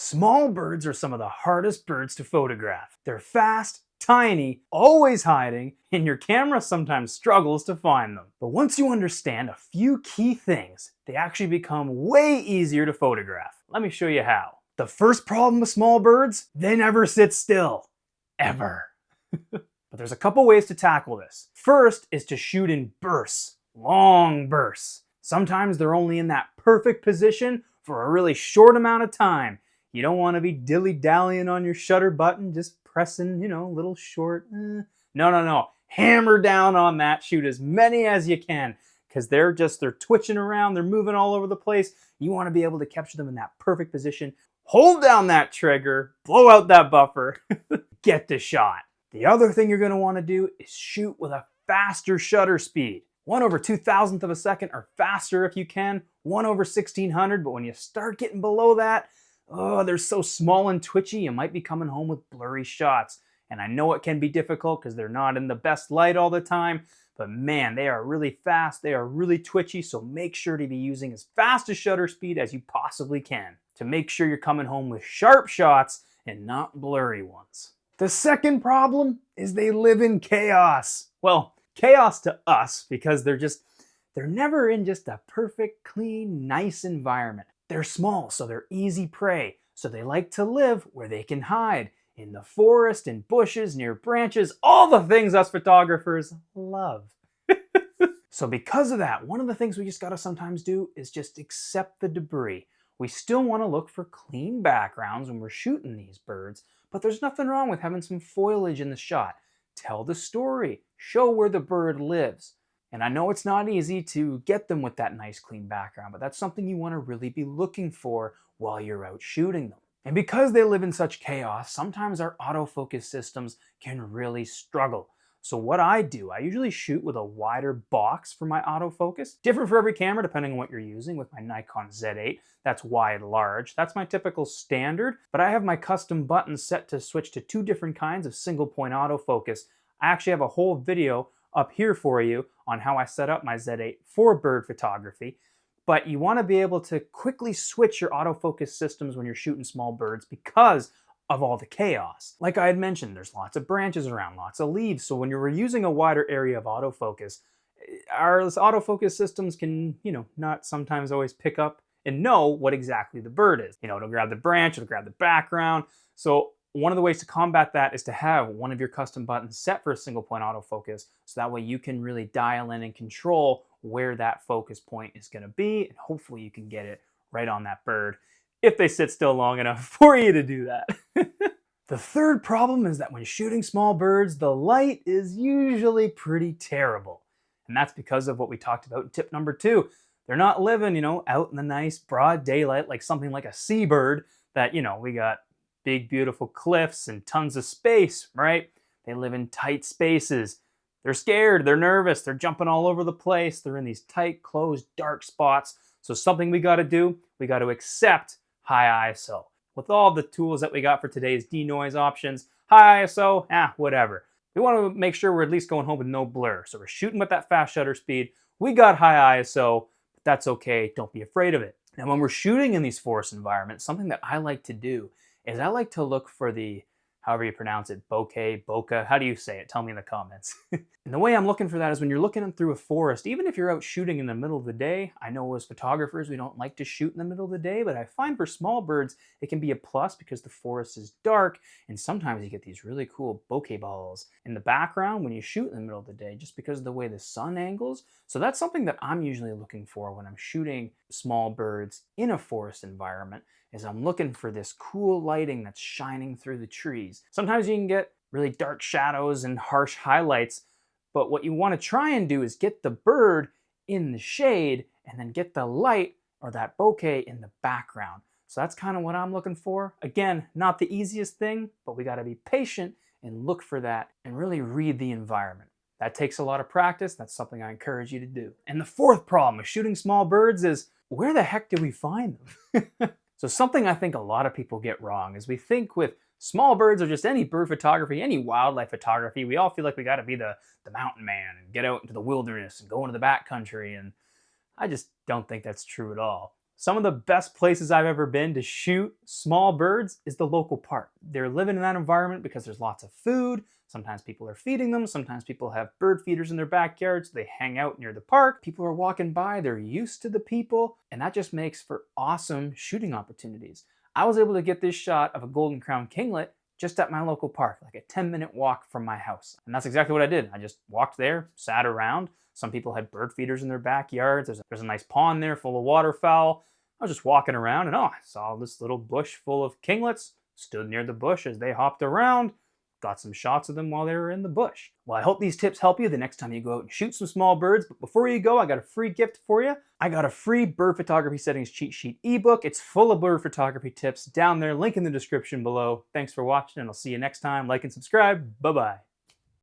Small birds are some of the hardest birds to photograph. They're fast, tiny, always hiding, and your camera sometimes struggles to find them. But once you understand a few key things, they actually become way easier to photograph. Let me show you how. The first problem with small birds, they never sit still. Ever. But there's a couple ways to tackle this. First is to shoot in bursts, long bursts. Sometimes they're only in that perfect position for a really short amount of time. You don't want to be dilly-dallying on your shutter button, just pressing, little short. No. Hammer down on that. Shoot as many as you can because they're twitching around. They're moving all over the place. You want to be able to capture them in that perfect position. Hold down that trigger, blow out that buffer, get the shot. The other thing you're going to want to do is shoot with a faster shutter speed. 1/2000th of a second or faster if you can. 1/1600, but when you start getting below that, they're so small and twitchy, you might be coming home with blurry shots. And I know it can be difficult because they're not in the best light all the time, but man, they are really fast, they are really twitchy, so make sure to be using as fast a shutter speed as you possibly can to make sure you're coming home with sharp shots and not blurry ones. The second problem is they live in chaos. Well, chaos to us because they're never in just a perfect, clean, nice environment. They're small, so they're easy prey. So they like to live where they can hide. In the forest, in bushes, near branches, all the things us photographers love. So because of that, one of the things we just gotta sometimes do is just accept the debris. We still wanna look for clean backgrounds when we're shooting these birds, but there's nothing wrong with having some foliage in the shot. Tell the story, show where the bird lives. And I know it's not easy to get them with that nice clean background, but that's something you want to really be looking for while you're out shooting them. And because they live in such chaos, sometimes our autofocus systems can really struggle. So what I do, I usually shoot with a wider box for my autofocus. Different for every camera depending on what you're using. With my Nikon Z8, that's wide large. That's my typical standard, but I have my custom buttons set to switch to two different kinds of single point autofocus. I actually have a whole video up here for you on how I set up my Z8 for bird photography. But you want to be able to quickly switch your autofocus systems when you're shooting small birds because of all the chaos. Like I had mentioned, there's lots of branches around, lots of leaves. So when you're using a wider area of autofocus, our autofocus systems can, not sometimes always pick up and know what exactly the bird is. It'll grab the branch, it'll grab the background. So one of the ways to combat that is to have one of your custom buttons set for a single point autofocus, so that way you can really dial in and control where that focus point is going to be, and hopefully you can get it right on that bird if they sit still long enough for you to do that. The third problem is that when shooting small birds, the light is usually pretty terrible. And that's because of what we talked about in tip number 2. They're not living, out in the nice broad daylight like something like a seabird that, we got big, beautiful cliffs and tons of space, right? They live in tight spaces. They're scared, they're nervous, they're jumping all over the place. They're in these tight, closed, dark spots. So something we gotta do, we gotta accept high ISO. With all the tools that we got for today's denoise options, high ISO, whatever. We wanna make sure we're at least going home with no blur. So we're shooting with that fast shutter speed. We got high ISO, but that's okay, don't be afraid of it. Now when we're shooting in these forest environments, something that I like to do is I like to look for the, however you pronounce it, bokeh, how do you say it? Tell me in the comments. And the way I'm looking for that is when you're looking through a forest, even if you're out shooting in the middle of the day, I know as photographers we don't like to shoot in the middle of the day, but I find for small birds it can be a plus because the forest is dark and sometimes you get these really cool bokeh balls in the background when you shoot in the middle of the day just because of the way the sun angles. So that's something that I'm usually looking for when I'm shooting small birds in a forest environment, is I'm looking for this cool lighting that's shining through the trees. Sometimes you can get really dark shadows and harsh highlights, but what you want to try and do is get the bird in the shade and then get the light or that bokeh in the background. So that's kind of what I'm looking for. Again, not the easiest thing, but we got to be patient and look for that and really read the environment. That takes a lot of practice. That's something I encourage you to do. And the fourth problem with shooting small birds is, where the heck do we find them? So something I think a lot of people get wrong is we think with small birds or just any bird photography, any wildlife photography, we all feel like we got to be the mountain man and get out into the wilderness and go into the backcountry. And I just don't think that's true at all. Some of the best places I've ever been to shoot small birds is the local park. They're living in that environment because there's lots of food. Sometimes people are feeding them. Sometimes people have bird feeders in their backyards. They hang out near the park. People are walking by. They're used to the people. And that just makes for awesome shooting opportunities. I was able to get this shot of a golden crowned kinglet just at my local park, like a 10-minute walk from my house. And that's exactly what I did. I just walked there, sat around. Some people had bird feeders in their backyards. There's a nice pond there full of waterfowl. I was just walking around and I saw this little bush full of kinglets, stood near the bush as they hopped around, got some shots of them while they were in the bush. Well, I hope these tips help you the next time you go out and shoot some small birds. But before you go, I got a free gift for you. I got a free bird photography settings cheat sheet ebook. It's full of bird photography tips down there. Link in the description below. Thanks for watching and I'll see you next time. Like and subscribe. Bye-bye.